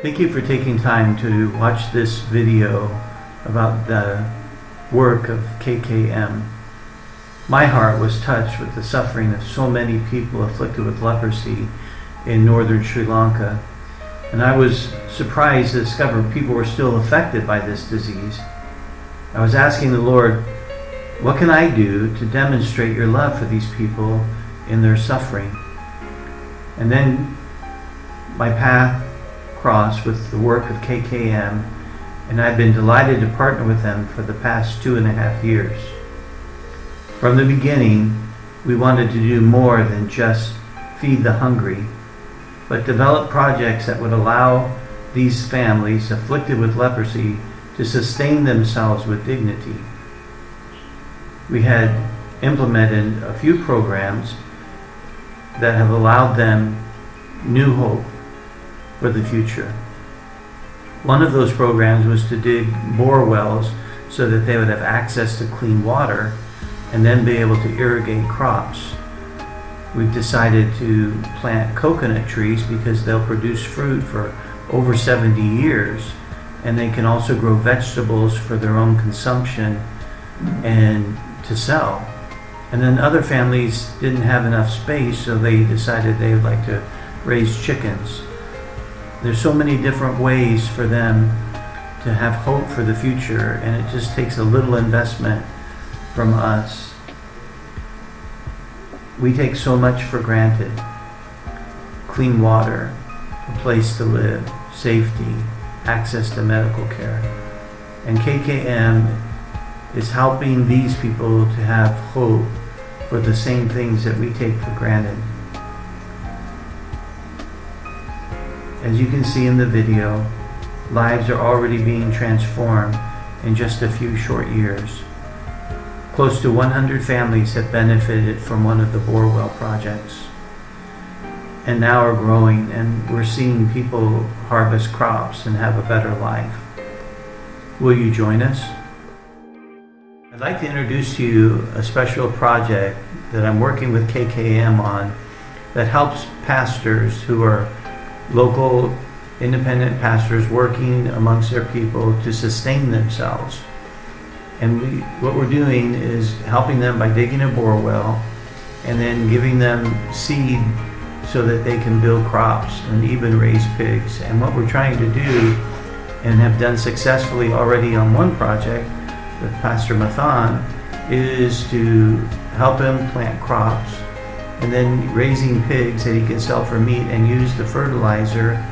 Thank you for taking time to watch this video about the work of KKM. My heart was touched with the suffering of so many people afflicted with leprosy in northern Sri Lanka, and I was surprised to discover people were still affected by this disease. I was asking the Lord, what can I do to demonstrate your love for these people in their suffering? And then my path crossed with the work of KKM, and I've been delighted to partner with them for the past 2.5 years. From the beginning, we wanted to do more than just feed the hungry, but develop projects that would allow these families afflicted with leprosy to sustain themselves with dignity. We had implemented a few programs that have allowed them new hope for the future. One of those programs was to dig bore wells so that they would have access to clean water and then be able to irrigate crops. We've decided to plant coconut trees because they'll produce fruit for over 70 years, and they can also grow vegetables for their own consumption and to sell. And then other families didn't have enough space, so they decided they would like to raise chickens. There's so many different ways for them to have hope for the future, and it just takes a little investment from us. We take so much for granted: clean water, a place to live, safety, access to medical care. And KKM is helping these people to have hope for the same things that we take for granted. As you can see in the video, lives are already being transformed in just a few short years. Close to 100 families have benefited from one of the borewell projects, and now are growing, and we're seeing people harvest crops and have a better life. Will you join us? I'd like to introduce to you a special project that I'm working with KKM on that helps pastors who are local independent pastors working amongst their people to sustain themselves. And what we're doing is helping them by digging a bore well and then giving them seed so that they can build crops and even raise pigs. And what we're trying to do, and have done successfully already on one project with Pastor Mathan, is to help him plant crops and then raising pigs that he can sell for meat and use the fertilizer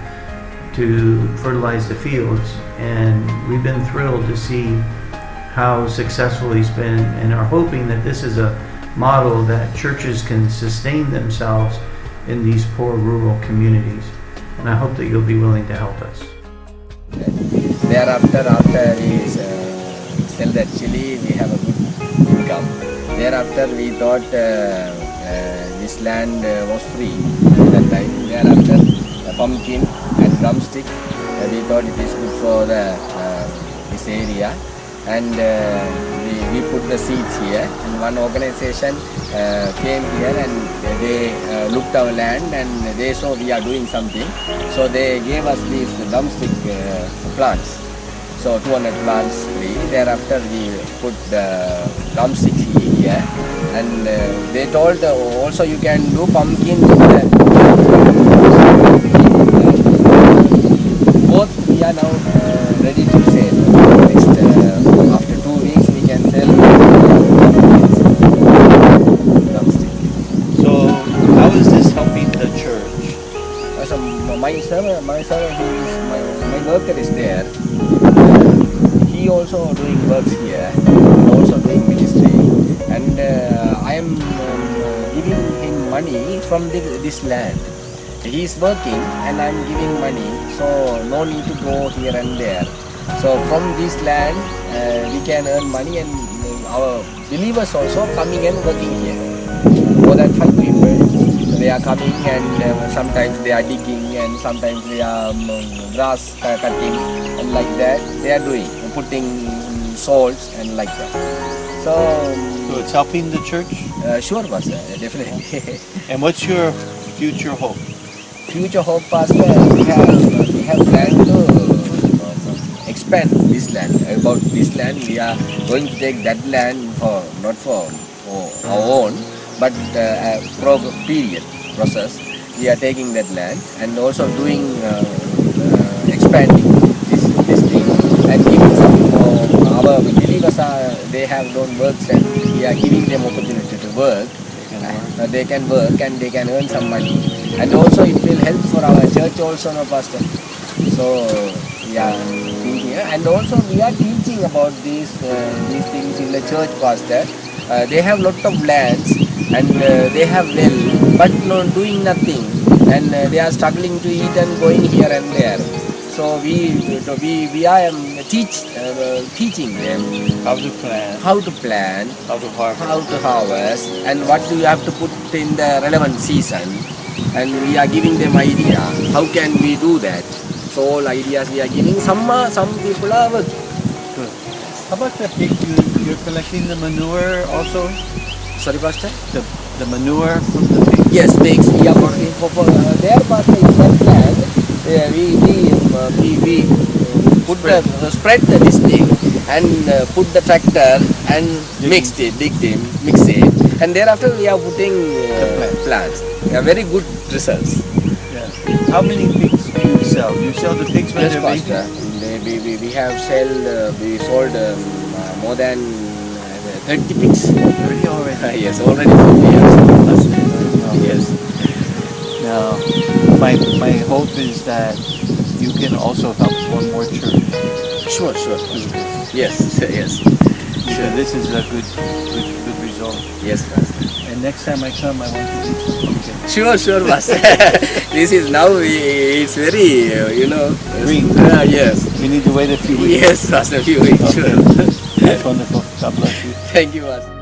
to fertilize the fields. And we've been thrilled to see how successful he's been, and are hoping that this is a model that churches can sustain themselves in these poor rural communities. And I hope that you'll be willing to help us. Thereafter, after we sell that chili, we have a good income. Thereafter, we thought this land was free at that time. Thereafter, the pumpkin and drumstick, we thought it is good for this area, and we put the seeds here. And one organization came here and they looked our land and they saw we are doing something, so they gave us these drumstick plants. So 200 plants free. Thereafter we put the drumsticks here, and they told also you can do pumpkin both. We are now ready to sell. Next, after 2 weeks we can sell drumstick. So how is this helping the church? So my servant, my worker is there. He also doing works here, also doing ministry, and I am giving him money from this land. He is working and I am giving money, so no need to go here and there. So from this land we can earn money, and our believers also coming and working here. More than 5 people, they are coming, and sometimes they are digging, and sometimes they are grass cutting, and like that they are doing, putting salts and like that. So it's helping the church? Sure, Pastor, definitely. And what's your future hope? Future hope, Pastor, we have have planned to expand this land. About this land, we are going to take that land for not for our own, but period process. We are taking that land and also doing expanding this thing and giving some our believers they have done works and we are giving them opportunity to work. They can work and they can earn some money, and also it will help for our church also, no, Pastor. So yeah, and also we are teaching about these things in the church, Pastor. They have lot of lands and they have well, but no doing nothing, and they are struggling to eat and going here and there. So we are teaching them How to plan, how to plan, how to harvest. how to harvest, and what do you have to put in the relevant season, and we are giving them idea how can we do that. So all ideas we are giving. Some people are working. Good. How about the pig? You're collecting the manure also? Sorry, Pastor. The manure from the pig? Yes, pigs. We are working for their Pastor in that land. We put spread this thing and put the tractor and mix it, and thereafter we are putting plants. Very good results. Yeah. How many pigs do you sell? Do you sell the pigs when Yes, they're Pastor. baby? We have sold more than 30 pigs. 30 already. Yes, already 50 years. Yes. Now, my hope is that you can also help one more church. Sure. Yes. So this is a good result. Yes, Pastor. And next time I come, I want to eat some pumpkin. Sure, Pastor. This is now, it's very, Green. Yes. We need to wait a few weeks. Yes, Pastor, few weeks, sure. That's wonderful. God bless you. Thank you, Pastor.